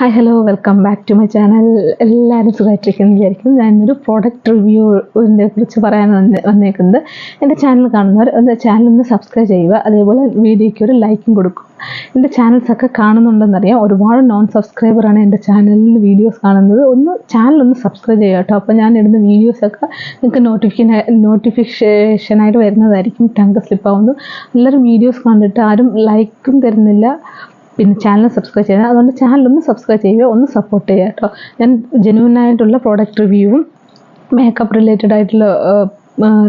Hi hello welcome back to my channel. എല്ലാവരും സുഖമായിട്ടിരിക്കുന്നു വിചാരിക്കുന്നു. ഞാനൊരു പ്രോഡക്റ്റ് റിവ്യൂവിനെ കുറിച്ച് പറയാൻ വന്നേക്കുന്നത്. എൻ്റെ ചാനൽ കാണുന്നവർ ഒന്ന് ചാനലൊന്ന് സബ്സ്ക്രൈബ് ചെയ്യുക, അതേപോലെ വീഡിയോയ്ക്ക് ഒരു ലൈക്കും കൊടുക്കും. എൻ്റെ ചാനൽസൊക്കെ കാണുന്നുണ്ടെന്നറിയാം, ഒരുപാട് നോൺ സബ്സ്ക്രൈബറാണ് എൻ്റെ ചാനലിൽ വീഡിയോസ് കാണുന്നത്. ചാനലൊന്ന് സബ്സ്ക്രൈബ് ചെയ്യുക കേട്ടോ. അപ്പോൾ ഞാൻ ഇടുന്ന വീഡിയോസൊക്കെ നിങ്ങൾക്ക് നോട്ടിഫിക്കേഷനായിട്ട് വരുന്നതായിരിക്കും. ടങ്ക് സ്ലിപ്പാവുന്നു. എല്ലാവരും വീഡിയോസ് കണ്ടിട്ട് ആരും ലൈക്കും തരുന്നില്ല, പിന്നെ ചാനൽ സബ്സ്ക്രൈബ് ചെയ്യുക. അതുകൊണ്ട് ചാനലൊന്ന് സബ്സ്ക്രൈബ് ചെയ്യുക, ഒന്ന് സപ്പോർട്ട് ചെയ്യുക കേട്ടോ. ഞാൻ ജെന്യുവനായിട്ടുള്ള പ്രോഡക്റ്റ് റിവ്യൂവും മേക്കപ്പ് റിലേറ്റഡ് ആയിട്ടുള്ള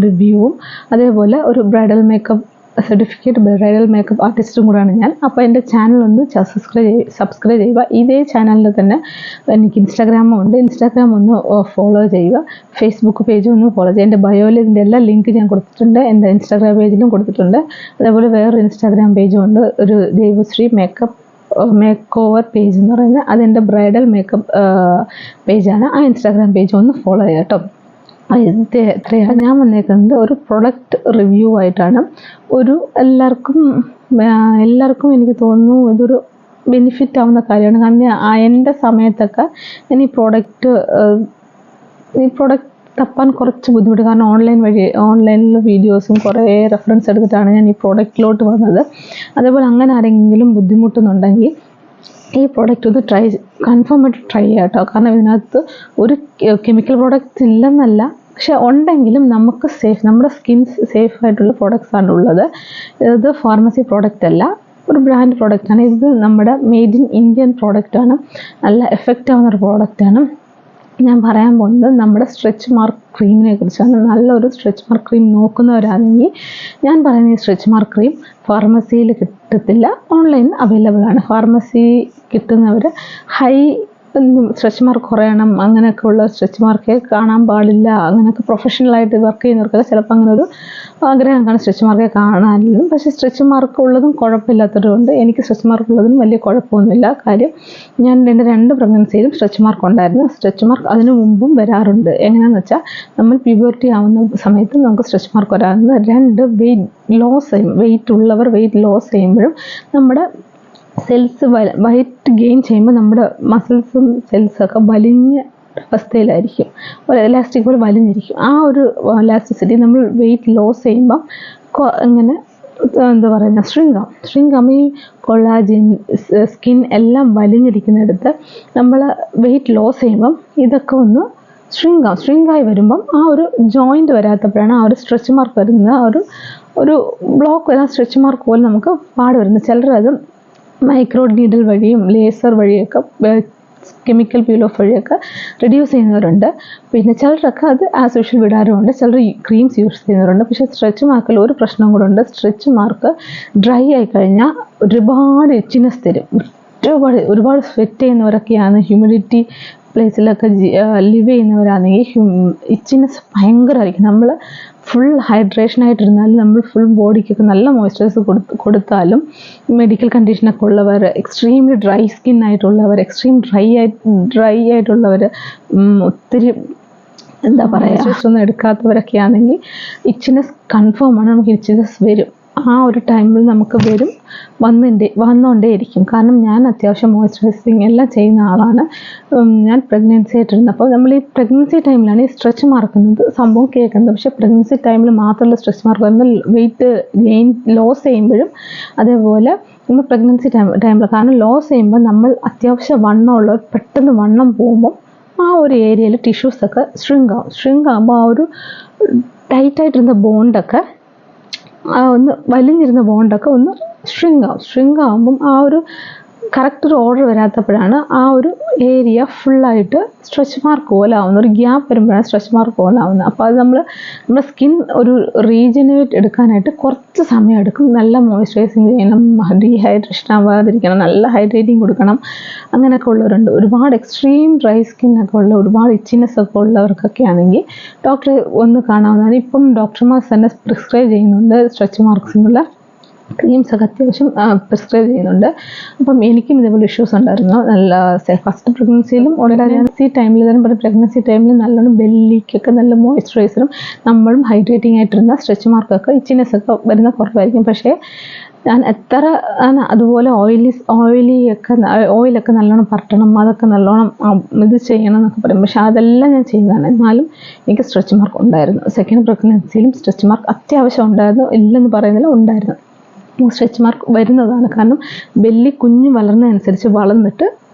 റിവ്യൂവും അതേപോലെ ഒരു bridal makeup certificate bridal makeup ആർട്ടിസ്റ്റും കൂടെയാണ് ഞാൻ. അപ്പോൾ എൻ്റെ ചാനലൊന്ന് സബ്സ്ക്രൈബ് ചെയ്യുക. ഇതേ ചാനലിൽ തന്നെ എനിക്ക് ഇൻസ്റ്റാഗ്രാമും ഉണ്ട്. ഇൻസ്റ്റാഗ്രാം ഒന്ന് ഫോളോ ചെയ്യുക. ഫേസ്ബുക്ക് പേജും ഒന്ന് ഫോളോ ചെയ്യുക. എൻ്റെ ബയോയിൽ ഇതിൻ്റെ എല്ലാ ലിങ്ക് ഞാൻ കൊടുത്തിട്ടുണ്ട്. എൻ്റെ ഇൻസ്റ്റാഗ്രാം പേജിലും കൊടുത്തിട്ടുണ്ട്. അതേപോലെ വേറൊരു ഇൻസ്റ്റാഗ്രാം പേജും ഉണ്ട്, ഒരു ദേവശ്രീ മേക്ക് ഓവർ പേജ് എന്ന് പറയുന്നത്. അതെൻ്റെ ബ്രൈഡൽ മേക്കപ്പ് പേജാണ്. ആ ഇൻസ്റ്റാഗ്രാം പേജ് ഒന്ന് ഫോളോ ചെയ്യുക കേട്ടോ. എത്രയാണ് ഞാൻ വന്നേക്കുന്നത് ഒരു പ്രൊഡക്റ്റ് റിവ്യൂ ആയിട്ടാണ്. എല്ലാവർക്കും എനിക്ക് തോന്നുന്നു ഇതൊരു ബെനിഫിറ്റ് ആവുന്ന കാര്യമാണ്. കാരണം എൻ്റെ സമയത്തൊക്കെ ഞാൻ ഈ പ്രോഡക്റ്റ് തപ്പാൻ കുറച്ച് ബുദ്ധിമുട്ട്. കാരണം ഓൺലൈനിൽ വീഡിയോസും കുറേ റെഫറൻസ് എടുത്തിട്ടാണ് ഞാൻ ഈ പ്രോഡക്റ്റിലോട്ട് വന്നത്. അതേപോലെ അങ്ങനെ ആരെങ്കിലും ബുദ്ധിമുട്ടുന്നുണ്ടെങ്കിൽ ഈ പ്രോഡക്റ്റ് ഒന്ന് കൺഫേം ആയിട്ട് ട്രൈ ചെയ്യാം കേട്ടോ. കാരണം ഇതിനകത്ത് ഒരു കെമിക്കൽ പ്രോഡക്റ്റ് ഇല്ലെന്നല്ല, പക്ഷെ ഉണ്ടെങ്കിലും നമുക്ക് നമ്മുടെ സ്കിൻ സേഫ് ആയിട്ടുള്ള പ്രോഡക്റ്റ്സാണ് ഉള്ളത്. ഇത് ഫാർമസി പ്രോഡക്റ്റ് അല്ല, ഒരു ബ്രാൻഡ് പ്രോഡക്റ്റാണ്. ഇത് നമ്മുടെ മെയ്ഡ് ഇൻ ഇന്ത്യൻ പ്രോഡക്റ്റാണ്. നല്ല എഫക്റ്റ് ആവുന്ന ഒരു പ്രോഡക്റ്റാണ്. ഞാൻ പറയാൻ പോകുന്നത് നമ്മുടെ സ്ട്രെച്ച് മാർക്ക് ക്രീമിനെ കുറിച്ചാണ്. നല്ലൊരു സ്ട്രെച്ച് മാർക്ക് ക്രീം നോക്കുന്നവരാണെങ്കിൽ ഞാൻ പറയുന്ന ഈ സ്ട്രെച്ച് മാർക്ക് ക്രീം ഫാർമസിയിൽ കിട്ടത്തില്ല, ഓൺലൈനിൽ അവൈലബിൾ ആണ്. ഫാർമസി കിട്ടുന്നവർ ഹൈ സ്ട്രെച്ച് മാർക്ക് കുറയണം, അങ്ങനെയൊക്കെ ഉള്ള സ്ട്രെച്ച് മാർക്കേ കാണാൻ പാടില്ല, അങ്ങനെയൊക്കെ പ്രൊഫഷണലായിട്ട് വർക്ക് ചെയ്യുന്നവർക്കൊക്കെ ചിലപ്പോൾ അങ്ങനെ ഒരു ആഗ്രഹം കാണും സ്ട്രെച്ച് മാർക്കേ കാണാനില്ലെന്നും. പക്ഷേ സ്ട്രെച്ച് മാർക്ക് ഉള്ളതും കുഴപ്പമില്ലാത്തതുകൊണ്ട് എനിക്ക് സ്ട്രെച്ച് മാർക്ക് ഉള്ളതിനും വലിയ കുഴപ്പമൊന്നുമില്ല. കാര്യം ഞാൻ എൻ്റെ 2 പ്രഗ്നൻസിയിലും സ്ട്രെച്ച് മാർക്ക് ഉണ്ടായിരുന്നു. സ്ട്രെച്ച് മാർക്ക് അതിനു മുമ്പും വരാറുണ്ട്. എങ്ങനെയാണെന്ന് വെച്ചാൽ നമ്മൾ പ്യൂബർട്ടി ആവുന്ന സമയത്ത് നമുക്ക് സ്ട്രെച്ച് മാർക്ക് വരാറുണ്ട്. 2 വെയിറ്റ് ഉള്ളവർ വെയിറ്റ് ലോസ് ചെയ്യുമ്പോഴും നമ്മുടെ സെൽസ് വെയിറ്റ് ഗെയിൻ ചെയ്യുമ്പോൾ നമ്മുടെ മസിൽസും സെൽസൊക്കെ വലിഞ്ഞ അവസ്ഥയിലായിരിക്കും, ഒരു എലാസ്റ്റിക് പോലെ വലിഞ്ഞിരിക്കും. ആ ഒരു എലാസ്റ്റിസിറ്റി നമ്മൾ വെയിറ്റ് ലോസ് ചെയ്യുമ്പം ഇങ്ങനെ എന്താ പറയുക ഷ്രിങ്ക് ആകുമ്പോൾ ഈ കൊളാജൻ സ്കിൻ എല്ലാം വലിഞ്ഞിരിക്കുന്നിടത്ത് നമ്മൾ വെയിറ്റ് ലോസ് ചെയ്യുമ്പം ഇതൊക്കെ ഒന്ന് ഷ്രിങ്കായി വരുമ്പം ആ ഒരു ജോയിൻ്റ് വരാത്തപ്പോഴാണ് ആ ഒരു സ്ട്രെച്ച് മാർക്ക് വരുന്നത്. ആ ഒരു ബ്ലോക്ക് വരാൻ സ്ട്രെച്ച് മാർക്ക് പോലെ നമുക്ക് പാട് വരുന്നത്. ചിലരത് മൈക്രോ നീഡിൽ വഴിയും ലേസർ വഴിയൊക്കെ കെമിക്കൽ പീൽ ഓഫ് വഴിയൊക്കെ റിഡ്യൂസ് ചെയ്യുന്നവരുണ്ട്. പിന്നെ ചിലരൊക്കെ അത് ആസ് യൂഷ്വൽ വിടാറുമുണ്ട്. ചിലർ ക്രീംസ് യൂസ് ചെയ്യുന്നവരുണ്ട്. പക്ഷേ സ്ട്രെച്ച് മാർക്കിൽ ഒരു പ്രശ്നം കൂടെ ഉണ്ട്. സ്ട്രെച്ച് മാർക്ക് ഡ്രൈ ആയി കഴിഞ്ഞാൽ ഒരുപാട് ഇച്ചിനെസ് തരും. ഒരുപാട് സ്വെറ്റ് ചെയ്യുന്നവരൊക്കെയാണ്, ഹ്യൂമിഡിറ്റി പ്ലേസിലൊക്കെ ലിവ് ചെയ്യുന്നവരാണെങ്കിൽ ഇച്ചിനെസ് ഭയങ്കരമായിരിക്കും. നമ്മൾ ഫുൾ ഹൈഡ്രേഷനായിട്ടിരുന്നാലും നമ്മൾ ഫുൾ ബോഡിക്കൊക്കെ നല്ല മോയ്സ്ചറൈസ് കൊടുത്താലും മെഡിക്കൽ കണ്ടീഷനൊക്കെ ഉള്ളവർ, എക്സ്ട്രീംലി ഡ്രൈ സ്കിൻ ആയിട്ടുള്ളവർ, ഡ്രൈ ആയിട്ടുള്ളവർ, ഒത്തിരി എന്താ പറയുക ഒന്നും എടുക്കാത്തവരൊക്കെ ആണെങ്കിൽ ഇച്ചിനെസ് കൺഫേം ആണ്. നമുക്ക് ഇച്ചിനെസ് വരും. ആ ഒരു ടൈമിൽ നമുക്ക് വന്നുകൊണ്ടേയിരിക്കും. കാരണം ഞാൻ അത്യാവശ്യം മോയ്സ്ചറൈസിങ് എല്ലാം ചെയ്യുന്ന ആളാണ്. ഞാൻ പ്രഗ്നൻസി ആയിട്ടിരുന്നപ്പോൾ നമ്മൾ ഈ പ്രഗ്നൻസി ടൈമിലാണ് ഈ സ്ട്രെച്ച് മാർക്കുന്നത് സംഭവം കേൾക്കുന്നത്. പക്ഷേ പ്രഗ്നൻസി ടൈമിൽ മാത്രമല്ല സ്ട്രെച്ച് മാർക്ക് വരുന്നത്, വെയിറ്റ് ഗെയിൻ ലോസ് ചെയ്യുമ്പോഴും അതേപോലെ നമ്മൾ പ്രഗ്നൻസി ടൈമിൽ. കാരണം ലോസ് ചെയ്യുമ്പോൾ നമ്മൾ അത്യാവശ്യം വണ്ണമുള്ളവർ പെട്ടെന്ന് വണ്ണം പോകുമ്പോൾ ആ ഒരു ഏരിയയിൽ ടിഷ്യൂസൊക്കെ ഷ്രിങ്ക് ആകുമ്പോൾ ആ ഒരു ടൈറ്റായിട്ടിരുന്ന ബോണ്ടൊക്കെ ഒന്ന് വലിഞ്ഞിരുന്ന ബോണ്ടൊക്കെ ഒന്ന് ഷ്രിങ്ക് ആകുമ്പം ആ ഒരു കറക്റ്റ് ഒരു ഓർഡർ വരാത്തപ്പോഴാണ് ആ ഒരു ഏരിയ ഫുള്ളായിട്ട് സ്ട്രെച്ച് മാർക്ക് പോലെ ആവുന്നത്. ഒരു ഗ്യാപ്പ് വരുമ്പോഴാണ് സ്ട്രെച്ച് മാർക്ക് പോലെ ആവുന്നത്. അപ്പോൾ അത് നമ്മുടെ സ്കിൻ ഒരു റീജനറേറ്റ് എടുക്കാനായിട്ട് കുറച്ച് സമയം എടുക്കും. നല്ല മോയ്സ്ചറൈസിങ് ചെയ്യണം, ഡീഹൈഡ്രേഷൻ ആവാതിരിക്കണം, നല്ല ഹൈഡ്രേറ്റിംഗ് കൊടുക്കണം. അങ്ങനെയൊക്കെ ഉള്ളവരുണ്ട്. ഒരുപാട് എക്സ്ട്രീം ഡ്രൈ സ്കിന്നൊക്കെ ഉള്ള, ഒരുപാട് ഇച്ചിനെസ് ഒക്കെ ഉള്ളവർക്കൊക്കെ ആണെങ്കിൽ ഡോക്ടറെ ഒന്ന് കാണാവുന്നതാണ്. ഇപ്പം ഡോക്ടർമാർ തന്നെ പ്രിസ്ക്രൈബ് ചെയ്യുന്നുണ്ട് സ്ട്രെച്ച് മാർക്സിനുള്ള ക്രീംസൊക്കെ അത്യാവശ്യം പ്രിസ്ക്രൈബ് ചെയ്യുന്നുണ്ട്. അപ്പം എനിക്കും ഇതേപോലെ ഇഷ്യൂസ് ഉണ്ടായിരുന്നു. നല്ല ഫസ്റ്റ് പ്രഗ്നൻസിയിലും പ്രഗ്നൻസി ടൈമിൽ തന്നെ പ്രഗ്നൻസി ടൈമിൽ നല്ലോണം ബെല്ലിക്കൊക്കെ നല്ല മോയ്സ്ചറൈസറും നമ്മളും ഹൈഡ്രേറ്റിംഗ് ആയിട്ടിരുന്ന സ്ട്രെച്ച് മാർക്കൊക്കെ ഇച്ചിനെസ് ഒക്കെ വരുന്ന കുറവായിരിക്കും. പക്ഷേ ഞാൻ എത്ര അതുപോലെ ഓയിലൊക്കെ നല്ലോണം പരട്ടണം, അതൊക്കെ നല്ലോണം ഇത് ചെയ്യണം എന്നൊക്കെ പറയും. പക്ഷെ അതെല്ലാം ഞാൻ ചെയ്തതാണ്. എന്നാലും എനിക്ക് സ്ട്രെച്ച് മാർക്ക് ഉണ്ടായിരുന്നു. സെക്കൻഡ് പ്രഗ്നൻസിയിലും സ്ട്രെച്ച് മാർക്ക് അത്യാവശ്യം ഉണ്ടായിരുന്നു, ഇല്ലെന്ന് പറയുന്നില്ല, ഉണ്ടായിരുന്നു. സ്ട്രെച്ച് മാർക്ക് വരുന്നതാണ്. കാരണം ബെല്ലി കുഞ്ഞ് വളർന്നതനുസരിച്ച് വളർന്നിട്ട്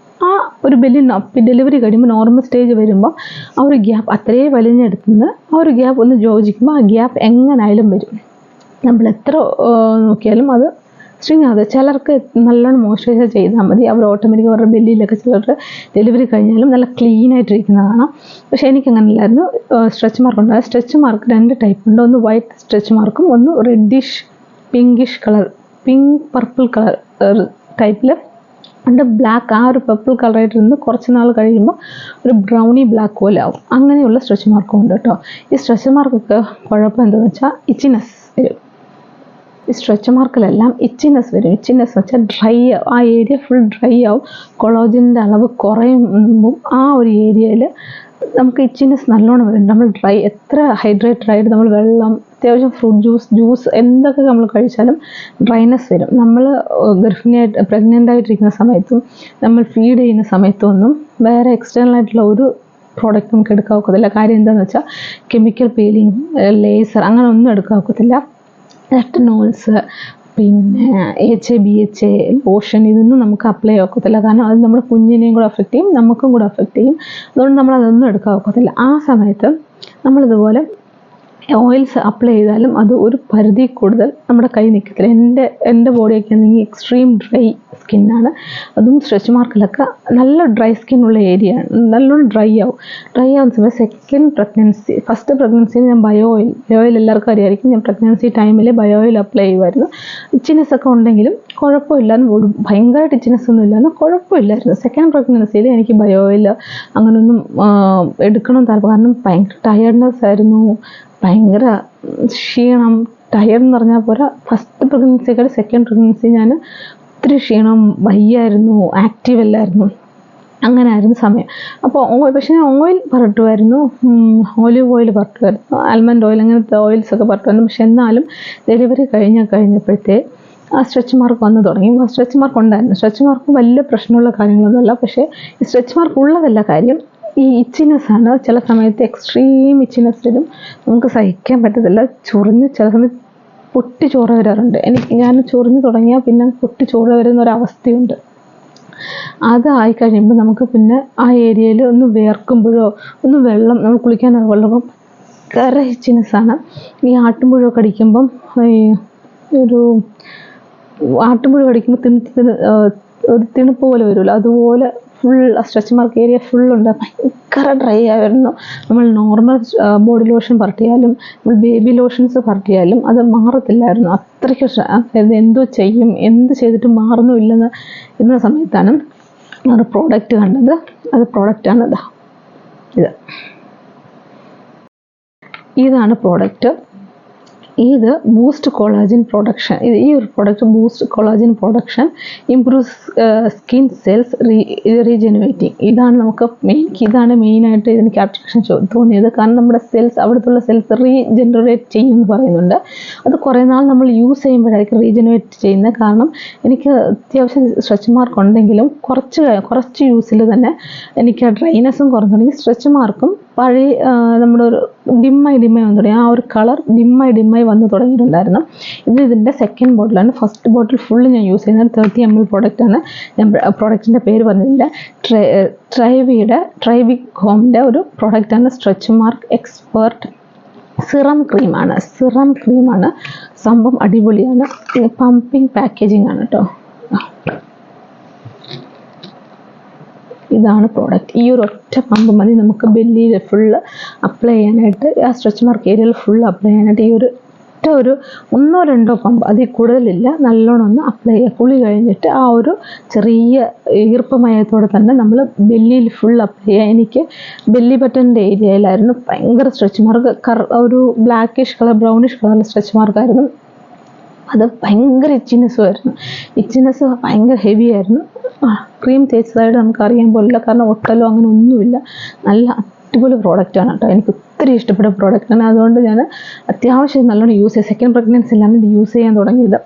ആ ഒരു ബെല്ലി ഡെലിവറി കഴിയുമ്പോൾ നോർമൽ സ്റ്റേജ് വരുമ്പോൾ ആ ഒരു ഗ്യാപ്പ് അത്രയും വലിഞ്ഞെടുത്തുനിന്ന് ആ ഒരു ഗ്യാപ്പ് ഒന്ന് യോജിക്കുമ്പോൾ ആ ഗ്യാപ്പ് എങ്ങനായാലും വരും. നമ്മൾ എത്ര നോക്കിയാലും അത് സ്ട്രിങ് ആകും. ചിലർക്ക് നല്ലോണം മോയ്സ്ചറൈസർ ചെയ്താൽ മതി, അവർ ഓട്ടോമാറ്റിക് അവരുടെ ബെല്ലിയിലൊക്കെ ചിലർക്ക് ഡെലിവറി കഴിഞ്ഞാലും നല്ല ക്ലീൻ ആയിട്ടിരിക്കുന്നത് കാണാം. പക്ഷേ എനിക്കങ്ങനെയല്ലായിരുന്നു. സ്ട്രെച്ച് മാർക്ക് ഉണ്ടായത്. സ്ട്രെച്ച് മാർക്ക് 2 ടൈപ്പ് ഉണ്ട്. ഒന്ന് വൈറ്റ് സ്ട്രെച്ച് മാർക്കും ഒന്ന് reddish pinkish colour, purple colour ടൈപ്പിൽ ഉണ്ട്. ബ്ലാക്ക്, ആ ഒരു പർപ്പിൾ കളറായിട്ടിരുന്ന് കുറച്ച് നാൾ കഴിയുമ്പോൾ ഒരു ബ്രൗണി ബ്ലാക്ക് പോലെ ആവും. അങ്ങനെയുള്ള സ്ട്രെച്ച് മാർക്കും ഉണ്ട് കേട്ടോ. ഈ സ്ട്രെച്ച് മാർക്കൊക്കെ കുഴപ്പം എന്താണെന്ന് വെച്ചാൽ ഇച്ചിനെസ് വരും. ഈ സ്ട്രെച്ച് മാർക്കിലെല്ലാം ഇച്ചിനെസ് വരും. ഇച്ചിനെസ് വെച്ചാൽ ഡ്രൈ ആവും, ആ ഏരിയ ഫുൾ ഡ്രൈ ആവും. കൊളോജൻ്റെ അളവ് കുറയുമ്പോൾ ആ ഒരു ഏരിയയിൽ നമുക്ക് ഇച്ചിനെസ് നല്ലോണം വരും. നമ്മൾ എത്ര ഹൈഡ്രേറ്റഡ് ആയിട്ട് നമ്മൾ വെള്ളം, അത്യാവശ്യം ഫ്രൂട്ട് ജ്യൂസ് എന്തൊക്കെ നമ്മൾ കഴിച്ചാലും ഡ്രൈനെസ് വരും. നമ്മൾ പ്രഗ്നൻ്റ് ആയിട്ടിരിക്കുന്ന സമയത്തും നമ്മൾ ഫീഡ് ചെയ്യുന്ന സമയത്തും ഒന്നും വേറെ എക്സ്റ്റേണൽ ആയിട്ടുള്ള ഒരു പ്രോഡക്റ്റ് നമുക്ക് എടുക്കാൻ ഒക്കത്തില്ല. കാര്യം എന്താണെന്ന് വെച്ചാൽ കെമിക്കൽ പീലിംഗ്, ലേസർ അങ്ങനെ ഒന്നും എടുക്കാൻ ഒക്കത്തില്ല. റെറ്റിനോൾസ്, പിന്നെ BHA ലോഷൻ, ഇതൊന്നും നമുക്ക് അപ്ലൈ ആക്കത്തില്ല. കാരണം അത് നമ്മുടെ കുഞ്ഞിനെയും കൂടെ അഫക്റ്റ് ചെയ്യും, നമുക്കും കൂടെ അഫക്റ്റ് ചെയ്യും. അതുകൊണ്ട് നമ്മളതൊന്നും എടുക്കാൻ ഒക്കത്തില്ല. ആ സമയത്ത് നമ്മളിതുപോലെ ഓയിൽസ് അപ്ലൈ ചെയ്താലും അത് ഒരു പരിധി കൂടുതൽ നമ്മുടെ കൈ നിൽക്കത്തില്ല. എൻ്റെ ബോഡിയൊക്കെ ആണെങ്കിൽ എക്സ്ട്രീം ഡ്രൈ സ്കിന്നാണ്. അതും സ്ട്രെച്ച് മാർക്കിലൊക്കെ നല്ല ഡ്രൈ സ്കിന്നുള്ള ഏരിയ ആണ്. നല്ലോണം ഡ്രൈ ആവുന്ന സമയത്ത് സെക്കൻഡ് പ്രഗ്നൻസി, ഫസ്റ്റ് പ്രഗ്നൻസിയിൽ ഞാൻ ബയോ ഓയിൽ എല്ലാവർക്കും അറിയാമായിരിക്കും. ഞാൻ പ്രഗ്നൻസി ടൈമിൽ ബയോ ഓയിൽ അപ്ലൈ ചെയ്യുമായിരുന്നു. ഇച്ചിനെസ് ഒക്കെ ഉണ്ടെങ്കിലും കുഴപ്പമില്ലാന്ന്, ഭയങ്കരമായിട്ട് ഇച്ചിനെസ് ഒന്നും ഇല്ലാന്ന്, കുഴപ്പമില്ലായിരുന്നു. സെക്കൻഡ് പ്രഗ്നൻസിയിൽ എനിക്ക് ബയോ ഓയിൽ അങ്ങനെയൊന്നും എടുക്കണം താല്പര്യം. കാരണം ഭയങ്കര ടയർഡ്നെസ് ആയിരുന്നു, ഭയങ്കര ക്ഷീണം. ടയർഡ് എന്ന് പറഞ്ഞാൽ പോരാ, ഫസ്റ്റ് പ്രഗ്നൻസിയേക്കാൾ സെക്കൻഡ് പ്രഗ്നൻസി ഞാൻ ഒത്തിരി ക്ഷീണം, വയ്യായിരുന്നു, ആക്റ്റീവ് അല്ലായിരുന്നു. അങ്ങനെ ആയിരുന്നു സമയം. അപ്പോൾ പക്ഷേ ഞാൻ ഓയിൽ പരട്ടുമായിരുന്നു, ഓലിവ് ഓയിൽ പരട്ടുമായിരുന്നു, ആൽമണ്ട് ഓയിൽ, അങ്ങനത്തെ ഓയിൽസൊക്കെ പരട്ടുമായിരുന്നു. പക്ഷെ എന്നാലും ഡെലിവറി കഴിഞ്ഞപ്പോഴത്തേ ആ സ്ട്രെച്ച് മാർക്ക് വന്ന് തുടങ്ങി. ആ സ്ട്രെച്ച് മാർക്ക് ഉണ്ടായിരുന്നു. സ്ട്രെച്ച് മാർക്ക് വലിയ പ്രശ്നമുള്ള കാര്യങ്ങളൊന്നുമല്ല. പക്ഷേ ഈ സ്ട്രെച്ച് മാർക്ക് ഉള്ളതല്ല കാര്യം, ഈ ഇച്ചിനെസ് ആണ്. ചില സമയത്ത് എക്സ്ട്രീം ഇച്ചിനെസ് വരും, നമുക്ക് സഹിക്കാൻ പറ്റത്തില്ല. ചൊറിഞ്ഞ് ചില സമയത്ത് പൊട്ടി ചോര വരാറുണ്ട്. ഞാൻ ചൊറിഞ്ഞ് തുടങ്ങിയാൽ പിന്നെ പൊട്ടി ചോര വരുന്ന ഒരവസ്ഥയുണ്ട്. അതായിക്കഴിയുമ്പോൾ നമുക്ക് പിന്നെ ആ ഏരിയയിൽ ഒന്ന് വേർക്കുമ്പോഴോ ഒന്ന് വെള്ളം, നമ്മൾ കുളിക്കാൻ വെള്ളം ഭയങ്കര ഇച്ചിനെസ്സാണ്. ഈ ആട്ടുമ്പുഴ കടിക്കുമ്പം, ഒരു ആട്ടുമ്പുഴ കടിക്കുമ്പോൾ ഒരു തിണുപ്പ് പോലെ വരുമല്ലോ, അതുപോലെ ഫുൾ സ്ട്രെച്ച് മാർക്ക് ഏരിയ ഫുള്ളുണ്ട്. ഭയങ്കര ഡ്രൈ ആയിരുന്നു. നമ്മൾ നോർമൽ ബോഡി ലോഷൻ പരട്ടിയാലും നമ്മൾ ബേബി ലോഷൻസ് പരട്ടിയാലും അത് മാറത്തില്ലായിരുന്നു. അത്രയ്ക്ക് എന്തോ ചെയ്യും, എന്ത് ചെയ്തിട്ടും മാറുന്നുമില്ലെന്ന് ഇന്ന സമയത്താണ് ഒരു പ്രോഡക്റ്റ് കണ്ടത്. അത് പ്രോഡക്റ്റാണ് ഇതാണ് പ്രോഡക്റ്റ്. ഇത് ബൂസ്റ്റ് കൊളാജൻ പ്രൊഡക്ഷൻ. ഈ ഒരു product boost collagen production, improves skin cells rejuvenating. ഇതാണ് മെയിനായിട്ട് എനിക്ക് അട്രാക്ഷൻ തോന്നിയത്. കാരണം നമ്മുടെ അവിടുത്തെ സെൽസ് റീജനറേറ്റ് ചെയ്യുമെന്ന് പറയുന്നുണ്ട്. അത് കുറേ നാൾ നമ്മൾ യൂസ് ചെയ്യുമ്പോഴായിരിക്കും റീജനുവേറ്റ് ചെയ്യുന്നത്. കാരണം എനിക്ക് അത്യാവശ്യം സ്ട്രെച്ച് മാർക്ക് ഉണ്ടെങ്കിലും കുറച്ച് യൂസിൽ തന്നെ എനിക്ക് ആ ഡ്രൈനെസ്സും കുറഞ്ഞു തുടങ്ങി. സ്ട്രെച്ച് മാർക്കും പഴയ നമ്മുടെ ഒരു ഡിമ്മായി വന്നു തുടങ്ങി. ആ ഒരു കളർ ഡിമ്മായി വന്നു തുടങ്ങിയിട്ടുണ്ടായിരുന്നു. ഇതിൻ്റെ സെക്കൻഡ് ബോട്ടിലാണ്. ഫസ്റ്റ് ബോട്ടിൽ ഫുള്ള് ഞാൻ യൂസ് ചെയ്യുന്നത് 30 ml പ്രോഡക്റ്റാണ്. ഞാൻ പ്രോഡക്റ്റിൻ്റെ പേര് പറഞ്ഞില്ല. ട്രൈവിക് ഹോമിൻ്റെ ഒരു പ്രോഡക്റ്റാണ് സ്ട്രെച്ച് മാർക്ക് എക്സ്പേർട്ട് സിറം ക്രീമാണ്. സംഭവം അടിപൊളിയാണ്. പമ്പിങ് പാക്കേജിങ് ആണ് കേട്ടോ. ഇതാണ് പ്രോഡക്റ്റ്. ഈ ഒരു ഒറ്റ പമ്പ് മതി നമുക്ക് ബെല്ലിയിൽ ഫുള്ള് അപ്ലൈ ചെയ്യാനായിട്ട്, ആ സ്ട്രെച്ച് മാർക്ക് ഏരിയയിൽ ഫുള്ള് അപ്ലൈ ചെയ്യാനായിട്ട്. ഈ ഒരു 1-2 പമ്പ്, അതിൽ കൂടുതലില്ല. നല്ലോണം ഒന്ന് അപ്ലൈ ചെയ്യുക. കുളി കഴിഞ്ഞിട്ട് ആ ഒരു ചെറിയ ഈർപ്പമയത്തോടെ തന്നെ നമ്മൾ ബെല്ലിയിൽ ഫുൾ അപ്ലൈ ചെയ്യുക. എനിക്ക് ബെല്ലി ബട്ടൻ്റെ ഏരിയയിലായിരുന്നു ഭയങ്കര സ്ട്രെച്ച് മാർക്ക്. ഒരു ബ്ലാക്കിഷ് കളർ, ബ്രൗണിഷ് കളറിൽ സ്ട്രെച്ച് മാർക്കായിരുന്നു. അത് ഭയങ്കര ഇച്ചിനെസ് ഭയങ്കര ഹെവി ആയിരുന്നു. ക്രീം തേച്ചതായിട്ട് നമുക്ക് അറിയാൻ പോലില്ല, കാരണം ഒട്ടലോ അങ്ങനെ ഒന്നുമില്ല. നല്ല അടിപൊളി പ്രോഡക്റ്റാണ് കേട്ടോ. എനിക്ക് ഒത്തിരി ഇഷ്ടപ്പെട്ട പ്രോഡക്റ്റാണ്. അതുകൊണ്ട് ഞാൻ അത്യാവശ്യം നല്ലോണം യൂസ് ചെയ്യും. സെക്കൻഡ് പ്രഗ്നൻസിയിലാണ് ഇത് യൂസ് ചെയ്യാൻ തുടങ്ങിയത്.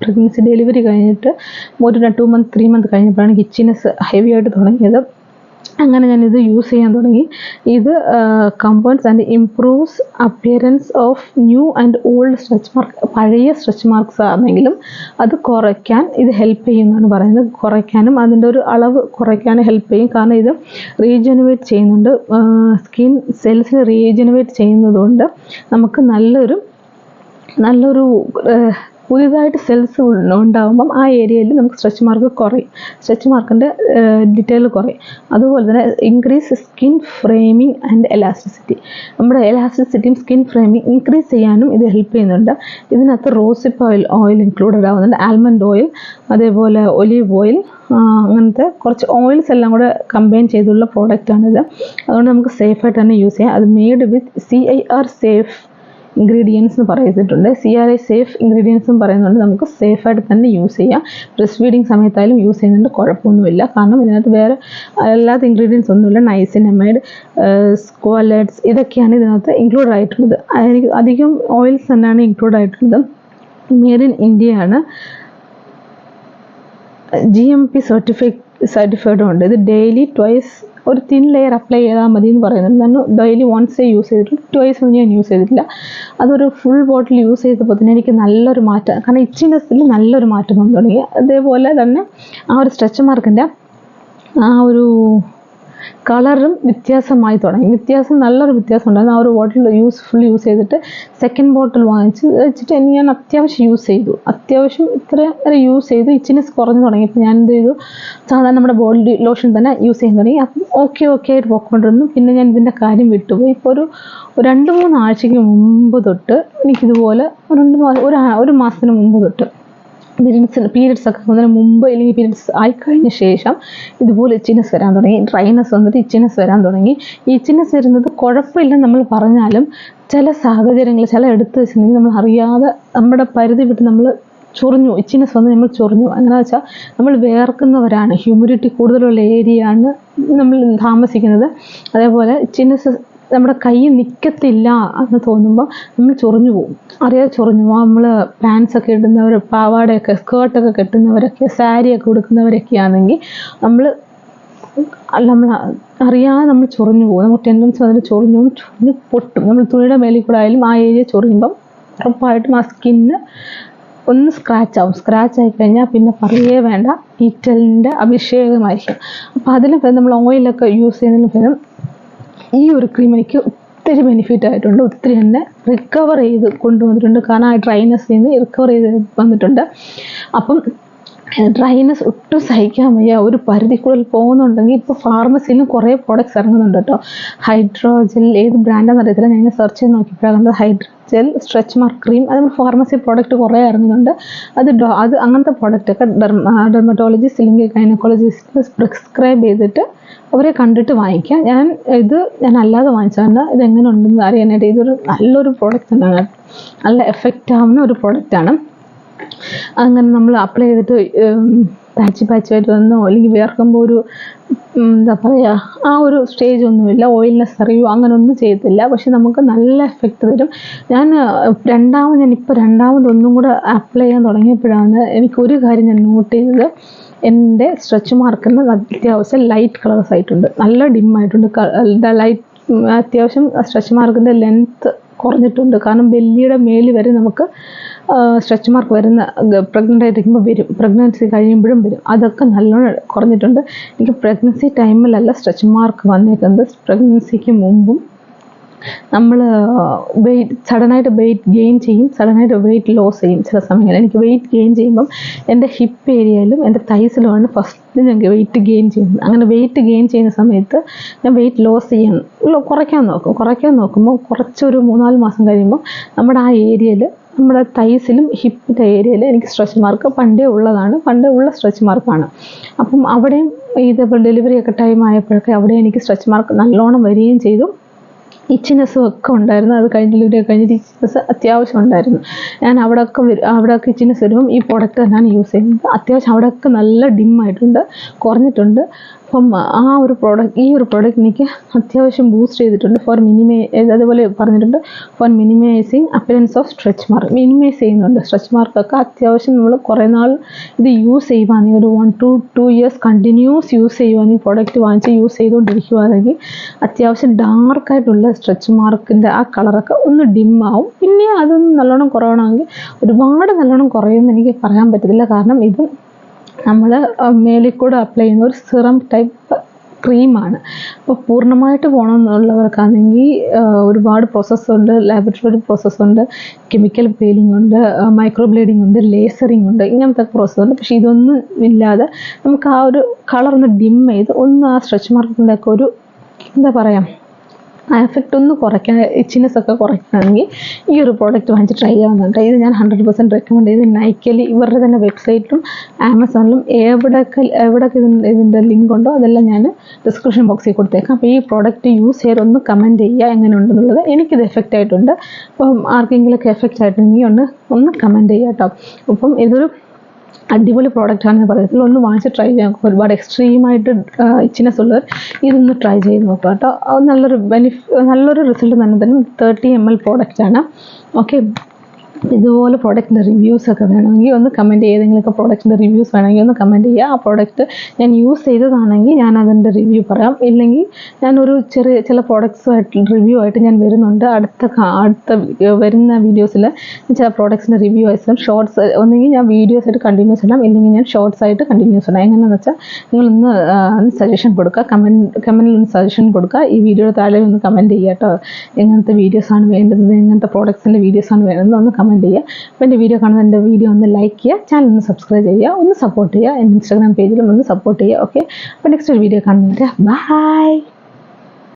പ്രഗ്നൻസി ഡെലിവറി കഴിഞ്ഞിട്ട് ഒരു 2 month 3 month കഴിഞ്ഞപ്പോഴാണ് ഇച്ചിനെസ് ഹെവി ആയിട്ട് തുടങ്ങിയത്. അങ്ങനെ ഞാനിത് യൂസ് ചെയ്യാൻ തുടങ്ങി. ഇത് കമ്പോൺസ് and improves appearance of new and old stretch mark. പഴയ സ്ട്രെച്ച് മാർക്സ് ആണെങ്കിലും അത് കുറയ്ക്കാൻ ഇത് ഹെൽപ്പ് ചെയ്യുമെന്നാണ് പറയുന്നത്. കുറയ്ക്കാനും അതിൻ്റെ ഒരു അളവ് കുറയ്ക്കാനും ഹെൽപ്പ് ചെയ്യും. കാരണം ഇത് റീജനുവേറ്റ് ചെയ്യുന്നുണ്ട്, സ്കിൻ സെൽസിനെ റീജനുവേറ്റ് ചെയ്യുന്നതുകൊണ്ട് നമുക്ക് നല്ലൊരു പുതിയതായിട്ട് സെൽസ് ഉണ്ടാകുമ്പം ആ ഏരിയയിൽ നമുക്ക് സ്ട്രെച്ച് മാർക്ക് കുറയും, സ്ട്രെച്ച് മാർക്കിൻ്റെ ഡീറ്റെയിൽ കുറയും. അതുപോലെ തന്നെ increase skin framing and elasticity. നമ്മുടെ എലാസ്റ്റിസിറ്റിയും സ്കിൻ ഫ്രെയിമിങ് ഇൻക്രീസ് ചെയ്യാനും ഇത് ഹെൽപ്പ് ചെയ്യുന്നുണ്ട്. ഇതിനകത്ത് റോസിപ്പ് ഓയിൽ ഇൻക്ലൂഡഡ് ആവുന്നുണ്ട്, ആൽമണ്ട് ഓയിൽ, അതേപോലെ ഒലീവ് ഓയിൽ, അങ്ങനത്തെ കുറച്ച് ഓയിൽസ് എല്ലാം കൂടെ കമ്പൈൻ ചെയ്തുള്ള പ്രോഡക്റ്റാണിത്. അതുകൊണ്ട് നമുക്ക് സേഫായിട്ട് തന്നെ യൂസ് ചെയ്യാം. അത് made with CIR safe ingredients എന്ന് പറയിച്ചിട്ടുണ്ട്. CRI സേഫ് ഇൻഗ്രീഡിയൻസും പറയുന്നുണ്ട്. നമുക്ക് സേഫായിട്ട് തന്നെ യൂസ് ചെയ്യാം. ബ്രസ്റ്റ് ഫീഡിങ് സമയത്തായാലും യൂസ് ചെയ്യുന്നുണ്ട്, കുഴപ്പമൊന്നുമില്ല. കാരണം ഇതിനകത്ത് വേറെ അല്ലാത്ത ഇൻഗ്രീഡിയൻസ് ഒന്നുമില്ല. നൈസിനമൈഡ്, സ്ക്വാലറ്റ്സ് ഇതൊക്കെയാണ് ഇതിനകത്ത് ഇൻക്ലൂഡ് ആയിട്ടുള്ളത്. അധികം ഓയിൽസ് തന്നെയാണ് ഇൻക്ലൂഡ് ആയിട്ടുള്ളത്. മെയ്ഡ് ഇൻ ഇന്ത്യയാണ്, GMP സർട്ടിഫൈഡും ഉണ്ട്. ഇത് ഡെയിലി ട്വൈസ് ഒരു തിൻ ലെയർ അപ്ലൈ ചെയ്താൽ മതി എന്ന് പറയുന്നുണ്ട്. ഞാൻ ഡെയിലി വൺസേ യൂസ് ചെയ്തിട്ടുള്ളൂ, ട്വൈസ് ഒന്നും ഞാൻ യൂസ് ചെയ്തിട്ടില്ല. അതൊരു ഫുൾ ബോട്ടിൽ യൂസ് ചെയ്തപ്പോൾ തന്നെ എനിക്ക് നല്ലൊരു മാറ്റം, കാരണം ഇച്ചിനെസ്സിൽ നല്ലൊരു മാറ്റം വന്നു തുടങ്ങി. അതേപോലെ തന്നെ ആ ഒരു സ്ട്രെച്ച് മാർക്കിൻ്റെ ആ ഒരു കളറും വ്യത്യാസമായി തുടങ്ങി. നല്ലൊരു വ്യത്യാസം ഉണ്ടായിരുന്നു. ആ ഒരു ബോട്ടിൽ ഫുൾ യൂസ് ചെയ്തിട്ട് സെക്കൻഡ് ബോട്ടിൽ വെച്ചിട്ട് ഞാൻ അത്യാവശ്യം യൂസ് ചെയ്തു. ഇത്ര വരെ യൂസ് ചെയ്തു. ഇച്ചിനെസ് കുറഞ്ഞു തുടങ്ങി. ഇപ്പോൾ ഞാൻ എന്ത് ചെയ്തു, സാധാരണ നമ്മുടെ ബോഡി ലോഷൻ തന്നെ യൂസ് ചെയ്യാൻ തുടങ്ങി. അപ്പം ഓക്കെ ആയിട്ട് പോയിക്കൊണ്ടിരുന്നു. പിന്നെ ഞാൻ ഇതിൻ്റെ കാര്യം വിട്ടുപോയി. ഇപ്പോൾ ഒരു 2-3 ആഴ്ചയ്ക്ക് മുമ്പ് തൊട്ട് എനിക്കിതുപോലെ ഒരു മാസത്തിന് മുമ്പ് തൊട്ട് പീരിയഡ്സ് ഒക്കെ വന്നതിന് മുമ്പ് അല്ലെങ്കിൽ പീരിയഡ്സ് ആയിക്കഴിഞ്ഞ ശേഷം ഇതുപോലെ ഇച്ചിനെസ് വരാൻ തുടങ്ങി. ഡ്രൈനെസ് വന്നിട്ട് ഇച്ചിനെസ് വരാൻ തുടങ്ങി. ഈ ഇച്ചിനെസ് വരുന്നത് കുഴപ്പമില്ലെന്ന് നമ്മൾ പറഞ്ഞാലും ചില സാഹചര്യങ്ങളിൽ എടുത്ത് വെച്ചിട്ടുണ്ടെങ്കിൽ നമ്മൾ അറിയാതെ നമ്മുടെ പരിധി വിട്ട് നമ്മൾ ചൊറിഞ്ഞു, ഇച്ചിനെസ് വന്ന് നമ്മൾ ചൊറിഞ്ഞു. അങ്ങനെ വെച്ചാൽ നമ്മൾ വേർക്കുന്നവരാണ്, ഹ്യൂമിഡിറ്റി കൂടുതലുള്ള ഏരിയയാണ് നമ്മൾ താമസിക്കുന്നത്. അതേപോലെ ഇച്ചിനെസ് നമ്മുടെ കൈ നിൽക്കത്തില്ല എന്ന് തോന്നുമ്പോൾ നമ്മൾ ചൊറിഞ്ഞു പോകും, അറിയാതെ ചൊറിഞ്ഞു പോകും. നമ്മൾ പാൻസൊക്കെ ഇടുന്നവർ, പാവാടയൊക്കെ സ്കേർട്ടൊക്കെ കെട്ടുന്നവരൊക്കെ, സാരിയൊക്കെ ഉടുക്കുന്നവരൊക്കെ ആണെങ്കിൽ നമ്മൾ അറിയാതെ നമ്മൾ ചൊറിഞ്ഞു പോകും. നമുക്ക് ടെൻഡൻസി വന്നിട്ട് ചൊറിഞ്ഞ് പൊട്ടും. നമ്മൾ തുണിയുടെ മേലിൽ കൂടെ ആയാലും ആ ഏരിയ ചൊറിയുമ്പം ഉറപ്പായിട്ടും ആ സ്കിന്ന് ഒന്ന് സ്ക്രാച്ച് ആയി കഴിഞ്ഞാൽ പിന്നെ പറയേ വേണ്ട, ഈറ്റലിൻ്റെ അഭിഷേകമായിരിക്കും. അപ്പോൾ അതിന് നമ്മൾ ഓയിലൊക്കെ യൂസ് ചെയ്യുന്നതിന് പകരം ഈ ഒരു ക്രീം എനിക്ക് ഒത്തിരി ബെനിഫിറ്റ് ആയിട്ടുണ്ട്. ഒത്തിരി എന്നെ റിക്കവർ ചെയ്ത് കൊണ്ടുവന്നിട്ടുണ്ട്. കാരണം ആ ഡ്രൈനെസ്സിൽ നിന്ന് റിക്കവർ ചെയ്ത് വന്നിട്ടുണ്ട്. അപ്പം ഡ്രൈനെസ് ഒട്ടും സഹിക്കാൻ വയ്യ, ഒരു പരിധി കൂടുതൽ പോകുന്നുണ്ടെങ്കിൽ ഇപ്പോൾ ഫാർമസിയിലും കുറേ പ്രോഡക്റ്റ്സ് ഇറങ്ങുന്നുണ്ട് കേട്ടോ. ഹൈഡ്രോജെൽ ഏത് ബ്രാൻഡാണെന്ന് അറിയത്തില്ല, ഞാൻ സെർച്ച് ചെയ്ത് നോക്കിയപ്പോഴാണ് കണ്ടത്. ഹൈഡ്രോജെൽ സ്ട്രെച്ച് മാർക്ക് ക്രീം, അത് ഫാർമസി പ്രോഡക്റ്റ് കുറേ ഇറങ്ങുന്നുണ്ട്. അത് അങ്ങനത്തെ പ്രോഡക്റ്റൊക്കെ ഡെർമറ്റോളജിസ്റ്റ് അല്ലെങ്കിൽ ഗൈനക്കോളജിസ്റ്റ് പ്രിസ്ക്രൈബ് ചെയ്തിട്ട് അവരെ കണ്ടിട്ട് വാങ്ങിക്കാം. ഞാൻ അല്ലാതെ വാങ്ങിച്ചതാണ്. ഇതെങ്ങനെ ഉണ്ടെന്ന് അറിയാനായിട്ട് ഇതൊരു നല്ലൊരു പ്രോഡക്റ്റ് തന്നെയാണ്, നല്ല എഫക്റ്റ് ആവുന്ന ഒരു പ്രോഡക്റ്റാണ്. അങ്ങനെ നമ്മൾ അപ്ലൈ ചെയ്തിട്ട് പാച്ചായിട്ട് വന്നോ അല്ലെങ്കിൽ വേർക്കുമ്പോൾ ഒരു എന്താ പറയുക, ആ ഒരു സ്റ്റേജ് ഒന്നുമില്ല, ഓയിൽനെസ് അറിയോ അങ്ങനെ ഒന്നും ചെയ്തില്ല. പക്ഷെ നമുക്ക് നല്ല എഫക്റ്റ് തരും. ഞാനിപ്പോൾ രണ്ടാമതൊന്നും കൂടെ അപ്ലൈ ചെയ്യാൻ തുടങ്ങിയപ്പോഴാണ് എനിക്കൊരു കാര്യം ഞാൻ നോട്ട് ചെയ്തത്. എൻ്റെ സ്ട്രെച്ച് മാർക്കിന് അത്യാവശ്യം ലൈറ്റ് കളേഴ്സ് ആയിട്ടുണ്ട്, നല്ല ഡിമ്മായിട്ടുണ്ട്. അത്യാവശ്യം സ്ട്രെച്ച് മാർക്കിൻ്റെ ലെങ്ത്ത് കുറഞ്ഞിട്ടുണ്ട്. കാരണം ബെല്ലിയുടെ മേലിൽ വരെ നമുക്ക് സ്ട്രെച്ച് മാർക്ക് വരുന്ന പ്രഗ്നൻ്റ് ആയിട്ടിരിക്കുമ്പോൾ വരും, പ്രഗ്നൻസി കഴിയുമ്പോഴും വരും. അതൊക്കെ നല്ലോണം കുറഞ്ഞിട്ടുണ്ട്. എനിക്ക് പ്രഗ്നൻസി ടൈമിലല്ല സ്ട്രെച്ച് മാർക്ക് വന്നേക്കുന്നത്, പ്രഗ്നൻസിക്ക് മുമ്പും. നമ്മൾ സഡനായിട്ട് വെയിറ്റ് ഗെയിൻ ചെയ്യും, സഡനായിട്ട് വെയിറ്റ് ലോസ് ചെയ്യും. ചില സമയങ്ങളിൽ എനിക്ക് വെയിറ്റ് ഗെയിൻ ചെയ്യുമ്പം എൻ്റെ ഹിപ്പ് ഏരിയയിലും എൻ്റെ തൈസിലുമാണ് ഫസ്റ്റ് ഞാൻ വെയിറ്റ് ഗെയിൻ ചെയ്യുന്നത്. അങ്ങനെ വെയിറ്റ് ഗെയിൻ ചെയ്യുന്ന സമയത്ത് ഞാൻ വെയിറ്റ് ലോസ് കുറയ്ക്കാൻ നോക്കുമ്പോൾ കുറച്ചൊരു 3-4 മാസം കഴിയുമ്പോൾ നമ്മുടെ ആ ഏരിയയിൽ, നമ്മുടെ തൈസിലും ഹിപ്പിൻ്റെ ഏരിയയിൽ എനിക്ക് സ്ട്രെച്ച് മാർക്ക് പണ്ടേ ഉള്ള സ്ട്രെച്ച് മാർക്കാണ്. അപ്പം അവിടെയും ഇതേപോലെ ഡെലിവറി ഒക്കെ ടൈം ആയപ്പോഴൊക്കെ അവിടെ എനിക്ക് സ്ട്രെച്ച് മാർക്ക് നല്ലോണം വരികയും ചെയ്തു. ഇച്ചിനെസ്സും ഒക്കെ ഉണ്ടായിരുന്നു. അത് കഴിഞ്ഞ കഴിഞ്ഞിട്ട് ഇച്ചിനെസ് അത്യാവശ്യം ഉണ്ടായിരുന്നു. ഞാൻ അവിടെയൊക്കെ ഇച്ചിനെസ് വരുമ്പം ഈ പ്രോഡക്റ്റ് തന്നെയാണ് യൂസ് ചെയ്യുന്നത്. അത്യാവശ്യം അവിടെയൊക്കെ നല്ല ഡിമ്മായിട്ടുണ്ട്, കുറഞ്ഞിട്ടുണ്ട്. അപ്പം ഈ ഒരു പ്രോഡക്റ്റ് എനിക്ക് അത്യാവശ്യം ബൂസ്റ്റ് ചെയ്തിട്ടുണ്ട്. അതുപോലെ പറഞ്ഞിട്ടുണ്ട് for minimizing appearance of stretch mark. Minimize ചെയ്യുന്നുണ്ട് സ്ട്രെച്ച് മാർക്കൊക്കെ. അത്യാവശ്യം നമ്മൾ കുറേ നാൾ ഇത് യൂസ് ചെയ്യുവാണെങ്കിൽ ഒരു 1 to 2 years കണ്ടിന്യൂസ് യൂസ് ചെയ്യുവാണെങ്കിൽ, പ്രോഡക്റ്റ് വാങ്ങിച്ച് യൂസ് ചെയ്തുകൊണ്ടിരിക്കുവാണെങ്കിൽ അത്യാവശ്യം ഡാർക്കായിട്ടുള്ള സ്ട്രെച്ച് മാർക്കിൻ്റെ ആ കളറൊക്കെ ഒന്ന് ഡിമ്മാവും. പിന്നെ അതൊന്ന് നല്ലോണം കുറയണമെങ്കിൽ ഒരുപാട് നല്ലോണം കുറയുമെന്ന് എനിക്ക് പറയാൻ പറ്റത്തില്ല. കാരണം ഇത് നമ്മൾ മേലിൽ കൂടെ അപ്ലൈ ചെയ്യുന്ന ഒരു സിറം ടൈപ്പ് ക്രീമാണ്. അപ്പോൾ പൂർണ്ണമായിട്ട് പോകണമെന്നുള്ളവർക്കാണെങ്കിൽ ഒരുപാട് പ്രോസസ്സുണ്ട്. ലാബറട്ടറി പ്രോസസ്സുണ്ട്, കെമിക്കൽ പീലിംഗ് ഉണ്ട്, മൈക്രോ ബ്ലേഡിംഗ് ഉണ്ട്, ലേസറിങ് ഉണ്ട്, ഇങ്ങനത്തെ പ്രോസസ്സുണ്ട്. പക്ഷേ ഇതൊന്നും ഇല്ലാതെ നമുക്ക് ആ ഒരു കളർ ഒന്ന് ഡിം ചെയ്ത് ഒന്ന് ആ സ്ട്രെച്ച് മാർക്കിൻ്റെ ഒക്കെ ഒരു എന്താ പറയുക ആ എഫക്റ്റ് ഒന്ന് കുറയ്ക്കാൻ, ഇച്ചിനെസ് ഒക്കെ കുറയ്ക്കണമെങ്കിൽ ഈ ഒരു പ്രോഡക്റ്റ് വാങ്ങിച്ച് ട്രൈ ചെയ്യാവുന്നുണ്ട്. ഇത് ഞാൻ 100% റെക്കമെൻഡ് ചെയ്ത് നൈക്കയിൽ ഇവരുടെ തന്നെ വെബ്സൈറ്റിലും ആമസോണിലും എവിടെയൊക്കെ ഇതിൻ്റെ ലിങ്ക് ഉണ്ടോ അതെല്ലാം ഞാൻ ഡിസ്ക്രിപ്ഷൻ ബോക്സിൽ കൊടുത്തേക്കാം. അപ്പോൾ ഈ പ്രോഡക്റ്റ് യൂസ് ചെയ്തൊന്ന് കമൻറ്റ് ചെയ്യുക എങ്ങനെ ഉണ്ടെന്നുള്ളത്. എനിക്കിത് എഫക്റ്റ് ആയിട്ടുണ്ട്. അപ്പം ആർക്കെങ്കിലുമൊക്കെ എഫക്റ്റ് ആയിട്ടുണ്ടെങ്കിൽ ഒന്ന് കമൻറ്റ് ചെയ്യുക കേട്ടോ. അപ്പം ഇതൊരു അടിപൊളി പ്രോഡക്റ്റാണെന്ന് പറയത്തില്ല. ഒന്ന് വാങ്ങിച്ച് ട്രൈ ചെയ്യാം. ഒരുപാട് എക്സ്ട്രീമായിട്ട് ഇച്ചിനെസ് ഉള്ളവർ ഇതൊന്ന് ട്രൈ ചെയ്ത് നോക്കുക കേട്ടോ. നല്ലൊരു റിസൾട്ട് തന്നെ 30 ml പ്രോഡക്റ്റാണ്. ഓക്കെ, ഇതുപോലെ പ്രോഡക്റ്റിൻ്റെ റിവ്യൂസൊക്കെ വേണമെങ്കിൽ ഒന്ന് കമൻറ്റ് ചെയ്യുക. ഏതെങ്കിലുമൊക്കെ പ്രോഡക്റ്റിൻ്റെ റിവ്യൂസ് വേണമെങ്കിൽ ഒന്ന് കമൻറ്റ് ചെയ്യുക. ആ പ്രോഡക്റ്റ് ഞാൻ യൂസ് ചെയ്തതാണെങ്കിൽ ഞാൻ അതിൻ്റെ റിവ്യൂ പറയാം. ഇല്ലെങ്കിൽ ഞാനൊരു ചില പ്രോഡക്ട്സുമായിട്ട് റിവ്യൂ ആയിട്ട് ഞാൻ വരുന്നുണ്ട്. അടുത്ത വരുന്ന വീഡിയോസിൽ ചില പ്രോഡക്ട്സിൻ്റെ റിവ്യൂ ആയിട്ട് ഷോർട്സ് ഒന്നെങ്കിൽ ഞാൻ വീഡിയോസ് ആയിട്ട് കണ്ടിന്യൂസ് ഇടാം, ഇല്ലെങ്കിൽ ഞാൻ ഷോർട്സ് ആയിട്ട് കണ്ടിന്യൂസ് ഇടാം. എങ്ങനെയാണെന്ന് വെച്ചാൽ നിങ്ങളൊന്ന് സജഷൻ കൊടുക്കുക, കമൻറ്റിൽ ഒന്ന് സജഷൻ കൊടുക്കുക. ഈ വീഡിയോയുടെ താഴെ ഒന്ന് കമൻറ്റ് ചെയ്യുക കേട്ടോ. എങ്ങനത്തെ വീഡിയോസാണ് വേണ്ടത്, എങ്ങനത്തെ പ്രോഡക്ട്സിൻ്റെ വീഡിയോസാണ് വേണ്ടത് ഒന്ന് കമൻറ്റ് ചെയ്യുക. അപ്പോൾ എൻ്റെ വീഡിയോ കാണുന്ന എൻ്റെ വീഡിയോ ഒന്ന് ലൈക്ക് ചെയ്യുക, ചാനൽ ഒന്ന് സബ്സ്ക്രൈബ് ചെയ്യുക, ഒന്ന് സപ്പോർട്ട് ചെയ്യുക. എൻ്റെ ഇൻസ്റ്റാഗ്രാം പേജിലും ഒന്ന് സപ്പോർട്ട് ചെയ്യുക. ഓക്കെ, അപ്പോൾ നെക്സ്റ്റ് ഒരു വീഡിയോ കാണുന്നവരെ ബൈ.